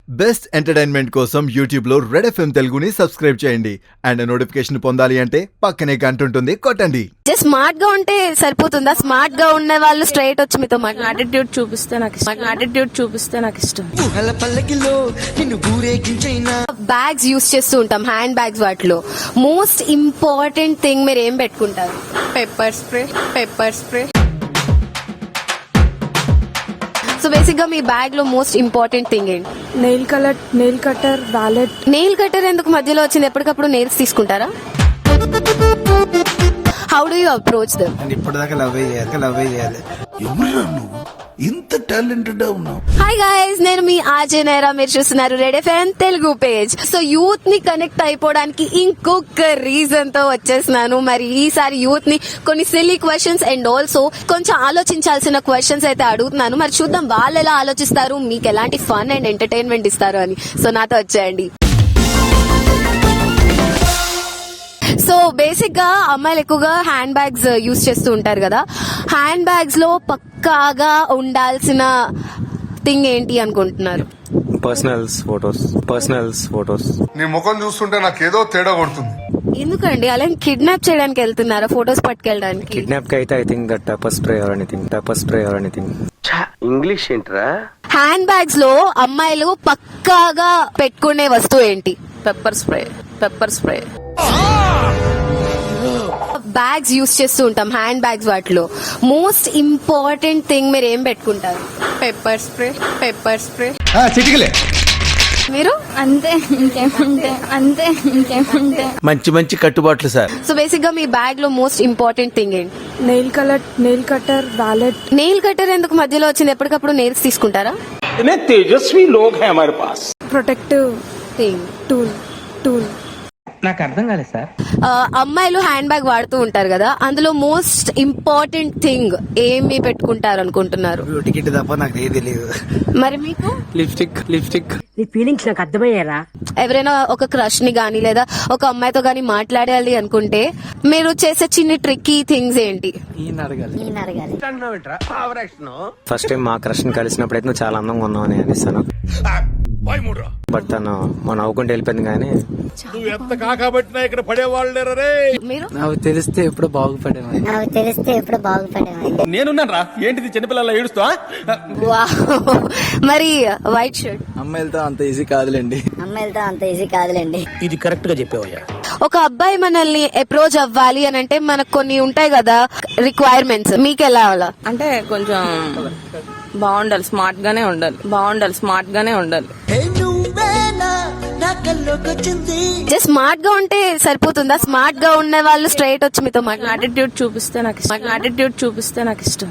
Best entertainment కోసం YouTube లో red FM తెలుగుని సబ్స్క్రైబ్ చేయండి అండ్ నోటిఫికేషన్ పొందాలి అంటే పక్కనే గంట ఉంటుంది కొట్టండి. స్మార్ట్ గా ఉంటే సరిపోతుందా? స్మార్ట్ గా ఉన్న వాళ్ళు స్ట్రైట్ వచ్చి మీతో యాటిట్యూడ్ చూపిస్తే నాకు ఇష్టం. బ్యాగ్స్ యూస్ చేస్తూ ఉంటాం, హ్యాండ్ బ్యాగ్స్. వాటిలో మోస్ట్ ఇంపార్టెంట్ థింగ్ మీరు ఏం పెట్టుకుంటారు? Pepper spray. సో బేసిక్ గా మీ బ్యాగ్ లో మోస్ట్ ఇంపార్టెంట్ థింగ్ ఏంటి? Nail cutter, wallet. Nail cutter ఎందుకు మధ్యలో వచ్చింది? ఎప్పటికప్పుడు నెయిల్స్ తీసుకుంటారా? How do you approach them? ఇప్పటిదాకా లవ్ చేయాలి. ఇంత టాలెంటెడ్ ఉన్నావు. హాయ్ గైస్, నేను మీ ఆర్జే నైరా. మీరు చూస్తున్నారు red FM Telugu page. So youth ని కనెక్ట్ అయిపోవడానికి ఇంకొక రీజన్ తో వచ్చేసినాను. మరి ఈసారి యూత్ ని కొన్ని సిల్లీ క్వశ్చన్స్ అండ్ ఆల్సో కొంచెం ఆలోచించాల్సిన క్వశ్చన్స్ అయితే అడుగుతున్నాను. మరి చూద్దాం వాళ్ళు ఎలా ఆలోచిస్తారు, మీకు ఎలాంటి ఫన్ అండ్ ఎంటర్టైన్మెంట్ ఇస్తారు అని. సో నాతో వచ్చేయండి. సో బేసిక్ గా అమ్మాయిలు ఎక్కువగా హ్యాండ్ బ్యాగ్స్ యూజ్ చేస్తూ ఉంటారు కదా. హ్యాండ్ బ్యాగ్స్ లో పక్కాగా ఉండాల్సిన థింగ్ ఏంటి అనుకుంటున్నారు? Personals photos. నీ ముఖం చూస్తుంటే నాకేదో తేడా కొడుతుంది. ఎందుకండి అలా కిడ్నాప్ చేయడానికి వెళ్తున్నారా? ఫోటోస్ పట్టుకెళ్ళడానికి? కిడ్నాప్ కి అయితే I think that pepper spray or anything. English ఏంట్రా? హ్యాండ్ బ్యాగ్స్ లో అమ్మాయిలు పక్కాగా పెట్టుకునే వస్తువు ఏంటి? Pepper spray. బ్యాగ్స్ యూస్ చేస్తూ ఉంటాం, హ్యాండ్ బ్యాగ్స్. వాటిలో మోస్ట్ ఇంపార్టెంట్ థింగ్ మీరు ఏం పెట్టుకుంటారు? Pepper spray. చిటికలే మీరు? అంతే ఇంకేముంటే. మంచి కట్టుబాట్లు సార్. సో బేసిక్ గా మీ బ్యాగ్ లో మోస్ట్ ఇంపార్టెంట్ థింగ్ ఏంటి? Nail cutter, wallet. Nail cutter ఎందుకు మధ్యలో వచ్చింది? ఎప్పటికప్పుడు నెయిల్స్ తీసుకుంటారా? तेजस्वी लोग हैं हमारे पास. Protective thing. టూల్. నాకు అర్థం కాలేదు సార్. అమ్మాయిలు హ్యాండ్ బ్యాగ్ వాడుతూ ఉంటారు కదా, అందులో మోస్ట్ ఇంపార్టెంట్ థింగ్ ఏమి పెట్టుకుంటారు అనుకుంటున్నారు? టికెట్ తప్ప నాకు ఏది తెలియదు. మరి మీకు? లిప్స్టిక్. నీ ఫీలింగ్స్ నాకు అర్థమయ్యారా? ఎవరైనా ఒక క్రష్ ని గానీ లేదా ఒక అమ్మాయితో గానీ మాట్లాడాలి అనుకుంటే మీరు చేసే చిన్న ట్రిక్కీ థింగ్స్ ఏంటి? ఫస్ట్ టైం మా క్రష్ ని కలిసినప్పుడు అయితే నువ్వు చాలా అందంగా ఉన్నావు అని అనిస్తాను. బట్ తను మనం నవ్వుకుంటూ వెళ్ళిపోయింది. కానీ మీరు? నాకు తెలిస్తే ఎప్పుడు బాగుపడేవాడిని. నేనున్నాను రా. ఏంటిది చిన్నపిల్లల ఏడుస్తా? వావ్. మరి వైట్ షర్ట్? అమ్మాయిలతో అంత ఈజీ కాదులేండి. ఇది కరెక్ట్ గా చెప్పావయ్యా. ఒక అబ్బాయి మనల్ని అప్రోచ్ అవ్వాలి అని అంటే మనకు కొన్ని ఉంటాయి కదా రిక్వైర్మెంట్స్. మీకు ఎలా అలా? అంటే కొంచెం బాగుండాలి, స్మార్ట్ గానే ఉండాలి. జస్ట్ స్మార్ట్ గా ఉంటే సరిపోతుందా? స్మార్ట్ గా ఉన్న వాళ్ళు స్ట్రైట్ వచ్చి మీతో యాటిట్యూడ్ చూపిస్తే నాకు ఇష్టం.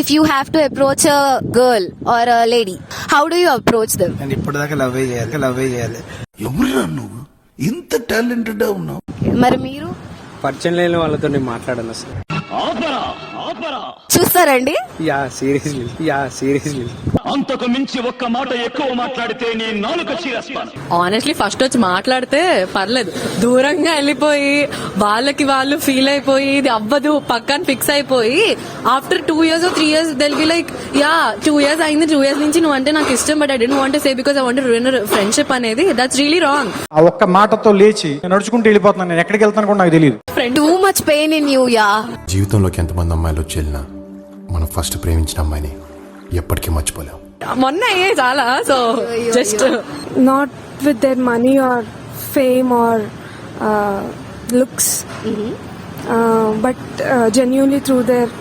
If you have to approach a girl or a lady, how do you approach them? ఇప్పటిదాకా లవ్ చేయాలి. ఎవరురా నువ్వు? ఇంత టాలెంటెడ్ ఉన్నావు. మరి మీరు? పరిచయం లేని వాళ్ళతో నేను మాట్లాడాను అసలు. చూస్తారండి? Yeah seriously. అంతకు మించి ఒక్క మాట ఎక్కువ మాట్లాడితే నీ నాలుక చీరేస్తాను. ఆనెస్ట్లీ ఫస్ట్ వచ్చి మాట్లాడితే పర్లేదు, దూరంగా వెళ్ళిపోయి వాళ్ళు ఫీల్ అయిపోయి ఇది అవ్వదు పక్కన ఫిక్స్ అయిపోయి after 2 years or 3 years they'll be like yeah 2 years అయింది, 2 years నుంచి నువ్వు అంటే నాకు ఇష్టం but I don't want to say because I want to ruin friendship అనేది. That's really wrong. ఆ ఒక్క మాటతో లేచి నడుచుకుంటూ వెళ్ళిపోతున్నాను. నేను ఎక్కడికి వెళ్తాను కూడా నాకు తెలియదు. Too much pain in you. Yeah జీవితంలోకి ఎంతమంది అమ్మాయిలు వచ్చి వెళ్ళినా మనం ఫస్ట్ ప్రేమించిన అమ్మాయిని ఎప్పటికీ మర్చిపోలేం. మొన్న అయ్యే చాలా. So just not with their money or fame or looks, but genuinely through their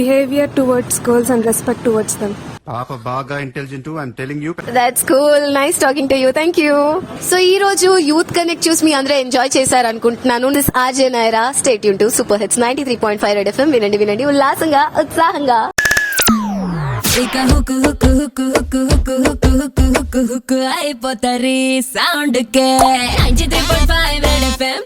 behaviour towards girls and respect towards them. పాప బాగా intelligent. I'm telling you. That's cool. Nice talking to you. Thank you. So ఈ రోజు youth connect చూసి మీ అందరూ enjoy చేశారు అనుకుంటున్నాను. This RJ Naira. Stay tune to super hits 93.5 red FM. వినండి ఉల్లాసంగా ఉత్సాహంగా. అయిపోతారు సౌండ్ కే 93.5 రెడ్ ఎఫ్ఎం.